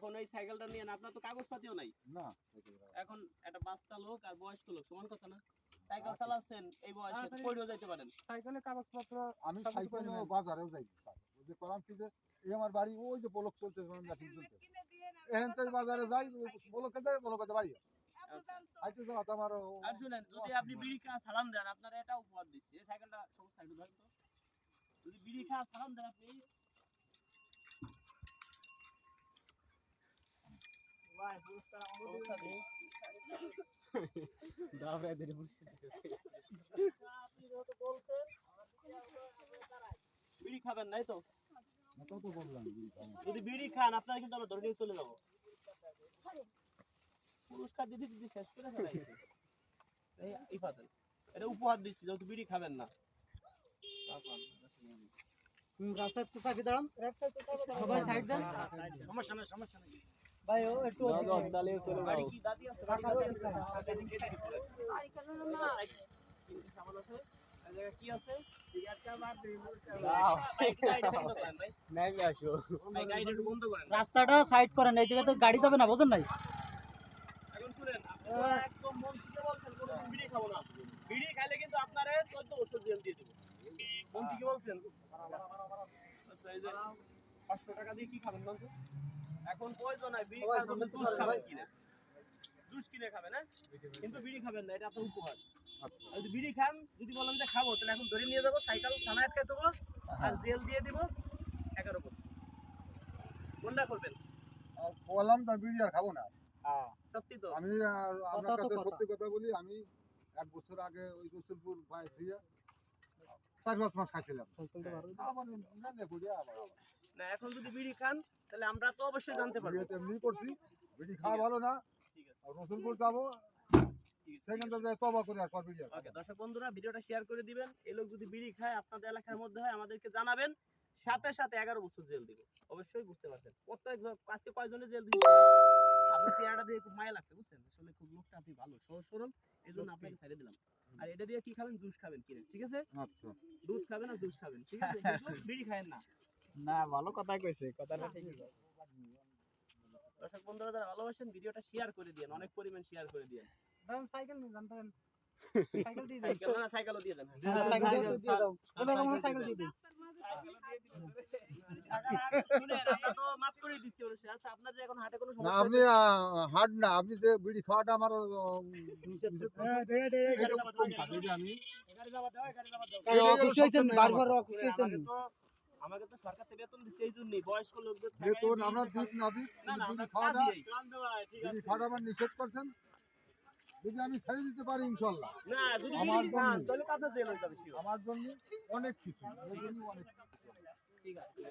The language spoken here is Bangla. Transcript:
এখন এই সাইকেলটা নিয়ে আপনার তো কাগজপাতিও নাই না এখন একটা বাচ্চা লোক আর বয়স্ক লোক সমান কথা না সাইকেল চালাচ্ছেন এই বয়সে পড়েও যেতে পারেন সাইকেলের কাগজপত্র আমি সাইকেল বাজারেও যাই ওই যে কলাম কি যে এই আমার বাড়ি ওই যে বলক চলতে চলতে এখান থেকে বাজারে যাই বলকে যাই বলকে বাড়ি আইতে যাওয়া তো আমার আর শুনেন যদি আপনি বিড়ি খা সালাম দেন আপনারা এটা উপহার দিচ্ছি এই সাইকেলটা সবুজ সাইকেল ধরেন তো যদি বিড়ি খা সালাম দেন আপনি ভাই পুরস্কার অবস্থা নেই দাবড়ায় ধরে বসে আপনি যত বলছেন বিড়ি খাবেন নাই তো তো বললাম যদি বিড়ি খান আপনারা কিন্তু আমরা ধরে নিয়ে চলে যাবো পুরস্কার দিদি দিদি শেষ করে ফেলাইছে এই ইফাতেন এটা উপহার দিচ্ছি যেহেতু বিড়ি খাবেন না রাস্তায় তো চাবি দাঁড়ান সবাই সাইড দেন সমস্যা নেই সমস্যা নেই ভাই ও একটু চালিয়ে চলে যাও কি দাদি আছে বাড়ি না সামান আছে এই জায়গা কি আছে একটা মার দিই নাই আসো ভাই গাড়িটা একটু বন্ধ করেন রাস্তাটা সাইড করেন এই জায়গাতে গাড়ি যাবে না বুঝেন নাই এখন শুনেন আপনারা একদম মন থেকে বলছেন কোনো বিড়ি খাবো না বিড়ি খাইলে কিন্তু আপনারে 14 বছর জেল দিয়ে দেব মন থেকে বলছেন আচ্ছা এই যে 500 টাকা দিয়ে কি খাবেন বলতো এখন প্রয়োজন নাই বিড়ি খাওয়ার জন্য জুস খাবেন কিনে জুস কিনে খাবেন হ্যাঁ কিন্তু বিড়ি খাবেন না এটা আপনার উপহার আচ্ছা যদি বিড়ি খান যদি বলেন যে খাবো তাহলে এখন ধরে নিয়ে যাবো সাইকেল থানায় আটকে দেবো আর জেল দিয়ে দিব 11 বছর কোনটা করবেন বললাম তো বিড়ি আর খাবো না সত্যি তো আমি আপনার কাছে সত্যি কথা বলি আমি 1 বছর আগে ওই রসুলপুর ভাই ফিরে 4-5 মাস খাইছিলাম আবার না বুঝিয়া আবার না এখন যদি বিড়ি খান তাহলে আমরা তো অবশ্যই জানতে পারবো এমনি করছি বিড়ি খাওয়া ভালো না ঠিক আছে আর রসুলপুর যাবো সেখানটা যায় তবা করে আসবার বিড়ি ওকে দর্শক বন্ধুরা ভিডিওটা শেয়ার করে দিবেন এই লোক যদি বিড়ি খায় আপনাদের এলাকার মধ্যে হয় আমাদেরকে জানাবেন সাথে সাথে 11 বছর জেল দিব অবশ্যই বুঝতে পারছেন প্রত্যেক আজকে কয়জনে জেল দিয়েছেন আপনার চেহারাটা দিয়ে খুব মায়া লাগছে বুঝছেন আসলে খুব লোকটা আপনি ভালো সহজ সরল এইজন্য আপনাকে ছেড়ে দিলাম আর এটা দিয়ে কি খাবেন জুস খাবেন কিনে ঠিক আছে আচ্ছা দুধ খাবেন আর জুস খাবেন ঠিক আছে কিন্তু বিড়ি খাবেন না না ভালো কথা কইছে কথাটা ঠিক দর্শক বন্ধুরা যারা ভালোবাসেন ভিডিওটা শেয়ার করে দিয়েন অনেক পরিমাণ শেয়ার করে দিয়েন দাম সাইকেল নিয়ে জানতেন সাইকেল দিয়ে সাইকেল না সাইকেলও দিয়ে দেন সাইকেল দিয়ে দাও কোন রকম সাইকেল দিয়ে দিই শুনেন আমরা তো মাফ করে দিচ্ছি ওর আচ্ছা আপনাদের এখন হাটে কোনো না সমস্যা আপনি হাট না আপনি যে বিড়ি খাওয়াটা আমার আমি খুশি হয়েছেন বারবার খুশি হয়েছেন আমাকে তো সরকার থেকে বেতন দিচ্ছে এই জন্যই বয়স্ক লোকদের বেতন আমরা দিক না দিক না না বিড়ি আমরা খাওয়াটা কাজই ঠিক আছে বিড়ি খাওয়াটা আমার নিষেধ করছেন যদি আমি ছেড়ে দিতে পারি ইনশাল্লাহ না যদি আমার বিড়ি খান তাহলে তো আপনার জেল হয়ে যাবে আমার জন্য অনেক কিছু ঠিক আছে